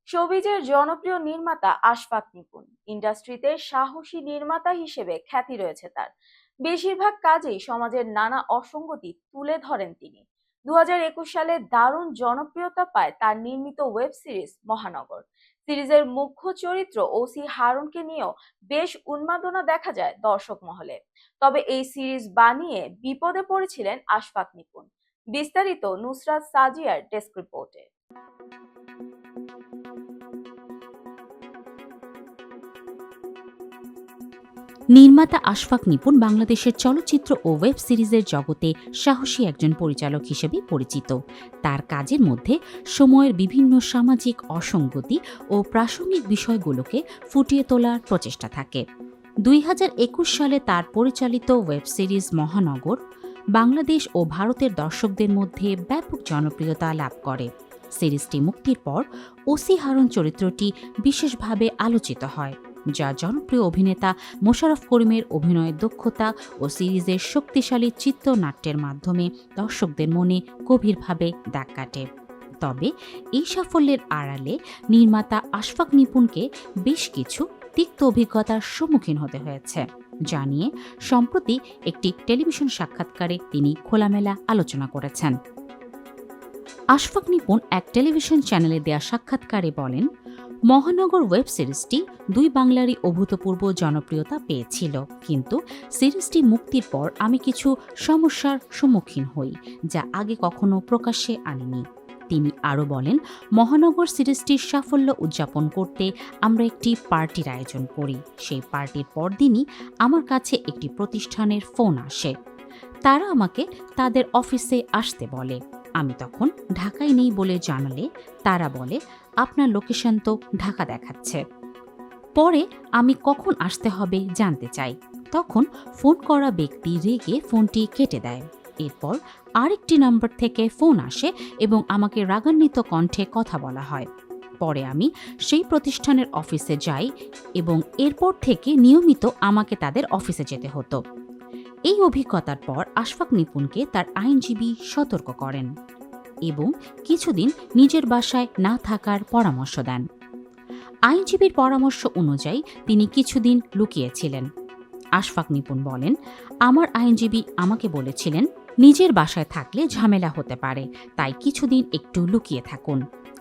শোবিজের জনপ্রিয় নির্মাতা আশফাক নিপুণ ইন্ডাস্ট্রিতে সাহসী নির্মাতা হিসেবে খ্যাতি রয়েছে তার। বেশিরভাগ কাজেই সমাজের নানা অসঙ্গতি তুলে ধরেন তিনি। 2021 সালে দারুণ জনপ্রিয়তা পায় তার নির্মিত ওয়েব সিরিজ মহানগর। সিরিজের মুখ্য চরিত্র ওসি হারুনকে নিয়েও বেশ উন্মাদনা দেখা যায় দর্শক মহলে। তবে এই সিরিজ বানিয়ে বিপদে পড়েছিলেন আশফাক নিপুণ। বিস্তারিত নুসরাত সাজিয়ার ডেস্ক রিপোর্টে। নির্মাতা আশফাক নিপুণ বাংলাদেশের চলচ্চিত্র ও ওয়েব সিরিজের জগতে সাহসী একজন পরিচালক হিসেবে পরিচিত। তার কাজের মধ্যে সময়ের বিভিন্ন সামাজিক অসঙ্গতি ও প্রাসঙ্গিক বিষয়গুলোকে ফুটিয়ে তোলার প্রচেষ্টা থাকে। 2021 সালে তার পরিচালিত ওয়েব সিরিজ মহানগর বাংলাদেশ ও ভারতের দর্শকদের মধ্যে ব্যাপক জনপ্রিয়তা লাভ করে। সিরিজটি মুক্তির পর ওসি হারুন চরিত্রটি বিশেষভাবে আলোচিত হয়, যা জনপ্রিয় অভিনেতা মোশাররফ করিমের অভিনয়ের দক্ষতা ও সিরিজের শক্তিশালী চিত্রনাট্যের মাধ্যমে দর্শকদের মনে গভীরভাবে দাগ কাটে। তবে এই সাফল্যের আড়ালে নির্মাতা আশফাক নিপুণকে বেশ কিছু তিক্ত অভিজ্ঞতার সম্মুখীন হতে হয়েছে, যা নিয়ে সম্প্রতি একটি টেলিভিশন সাক্ষাৎকারে তিনি খোলামেলা আলোচনা করেছেন। আশফাক নিপুণ এক টেলিভিশন চ্যানেলে দেয়া সাক্ষাৎকারে বলেন, মহানগর ওয়েব সিরিজটি দুই বাংলারই অভূতপূর্ব জনপ্রিয়তা পেয়েছিল, কিন্তু সিরিজটি মুক্তির পর আমি কিছু সমস্যার সম্মুখীন হই, যা আগে কখনো প্রকাশ্যে আনিনি। তিনি আরও বলেন, মহানগর সিরিজটির সাফল্য উদযাপন করতে আমরা একটি পার্টির আয়োজন করি। সেই পার্টির পরদিনই আমার কাছে একটি প্রতিষ্ঠানের ফোন আসে। তারা আমাকে তাদের অফিসে আসতে বলে। আমি তখন ঢাকায় নেই বলে জানালে তারা বলে, আপনার লোকেশন তো ঢাকা দেখাচ্ছে। পরে আমি কখন আসতে হবে জানতে চাই। তখন ফোন করা ব্যক্তি রেগে ফোনটি কেটে দেয়। এরপর আরেকটি নাম্বার থেকে ফোন আসে এবং আমাকে রাগান্বিত কণ্ঠে কথা বলা হয়। পরে আমি সেই প্রতিষ্ঠানের অফিসে যাই এবং এরপর থেকে নিয়মিত আমাকে তাদের অফিসে যেতে হতো। এই অভিজ্ঞতার পর আশফাক নিপুণকে তার আইনজীবী সতর্ক করেন এবং কিছুদিন নিজের বাসায় না থাকার পরামর্শ দেন। আইনজীবীর পরামর্শ অনুযায়ী তিনি কিছুদিন লুকিয়েছিলেন। আশফাক নিপুণ বলেন, আমার আইনজীবী আমাকে বলেছিলেন নিজের বাসায় থাকলে ঝামেলা হতে পারে, তাই কিছুদিন একটু লুকিয়ে থাকুন।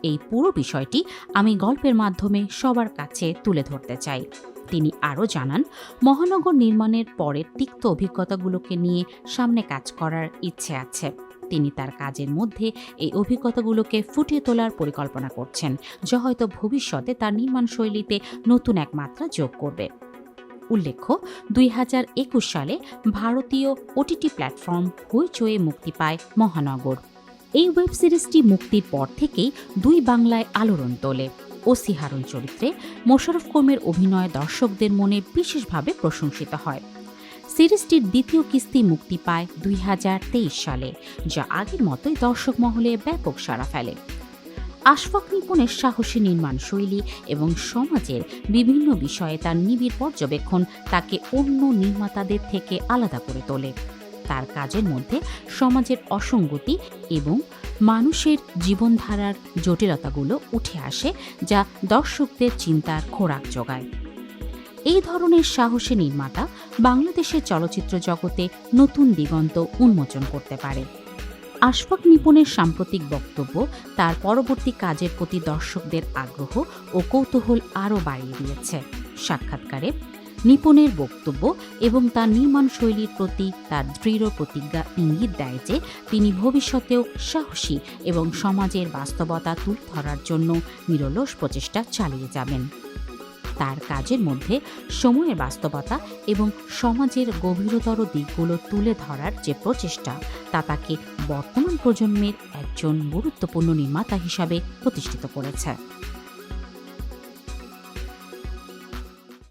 এই পুরো বিষয়টি আমি গল্পের মাধ্যমে সবার কাছে তুলে ধরতে চাই। তিনি আরও জানান, মহানগর নির্মাণের পরের তিক্ত অভিজ্ঞতাগুলোকে নিয়ে সামনে কাজ করার ইচ্ছে আছে। তিনি তার কাজের মধ্যে এই অভিজ্ঞতাগুলোকে ফুটিয়ে তোলার পরিকল্পনা করছেন, যা হয়তো ভবিষ্যতে তার নির্মাণ শৈলীতে নতুন এক মাত্রা যোগ করবে। উল্লেখ্য, 2021 সালে ভারতীয় ওটিটি প্ল্যাটফর্ম হইচয়ে মুক্তি পায় মহানগর। এই ওয়েব সিরিজটি মুক্তির পর থেকেই দুই বাংলায় আলোড়ন তোলে। ওসি হারুন চরিত্রে মোশাররফ করিমের অভিনয় দর্শকদের মনে বিশেষভাবে প্রশংসিত হয়। সিরিজটির দ্বিতীয় কিস্তি মুক্তি পায় 2023 সালে, যা আগের মতোই দর্শক মহলে ব্যাপক সাড়া ফেলে। আশফাক নিপুণের সাহসী নির্মাণ শৈলী এবং সমাজের বিভিন্ন বিষয়ে তার নিবিড় পর্যবেক্ষণ তাকে অন্য নির্মাতাদের থেকে আলাদা করে তোলে। তার কাজের মধ্যে সমাজের অসঙ্গতি এবং মানুষের জীবনধারার জটিলতাগুলো উঠে আসে, যা দর্শকদের চিন্তার খোরাক যোগায়। এই ধরনের সাহসী নির্মাতা বাংলাদেশের চলচ্চিত্র জগতে নতুন দিগন্ত উন্মোচন করতে পারে। আশফাক নিপুণের সাম্প্রতিক বক্তব্য তার পরবর্তী কাজের প্রতি দর্শকদের আগ্রহ ও কৌতূহল আরও বাড়িয়ে দিয়েছে। সাক্ষাৎকারে নিপুণের বক্তব্য এবং তার নির্মাণ শৈলীর প্রতি তার দৃঢ় প্রতিজ্ঞা ইঙ্গিত দেয় যে তিনি ভবিষ্যতেও সাহসী এবং সমাজের বাস্তবতা তুলে ধরার জন্য নিরলস প্রচেষ্টা চালিয়ে যাবেন। তার কাজের মধ্যে সময়ের বাস্তবতা এবং সমাজের গভীরতর দিকগুলো তুলে ধরার যে প্রচেষ্টা, তা তাকে বর্তমান প্রজন্মের একজন গুরুত্বপূর্ণ নির্মাতা হিসাবে প্রতিষ্ঠিত করেছে।